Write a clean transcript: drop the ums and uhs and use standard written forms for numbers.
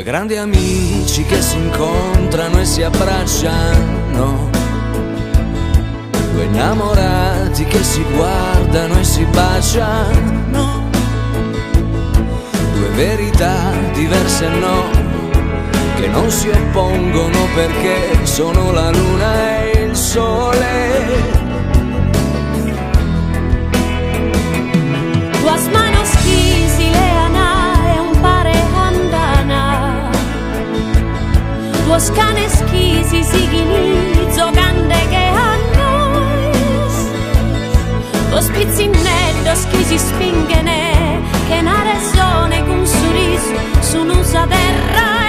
grandi amici che si incontrano e si abbracciano, due innamorati che si guardano e si baciano, due verità diverse no, che non si oppongono perché sono la luna e il sole. Tuas manos quisi leana e un pare andana, tuos canes quisi sigini giocande che a noi, tuos pizzinettos quisi spingene che una ragione con un sorriso su un'usa terra.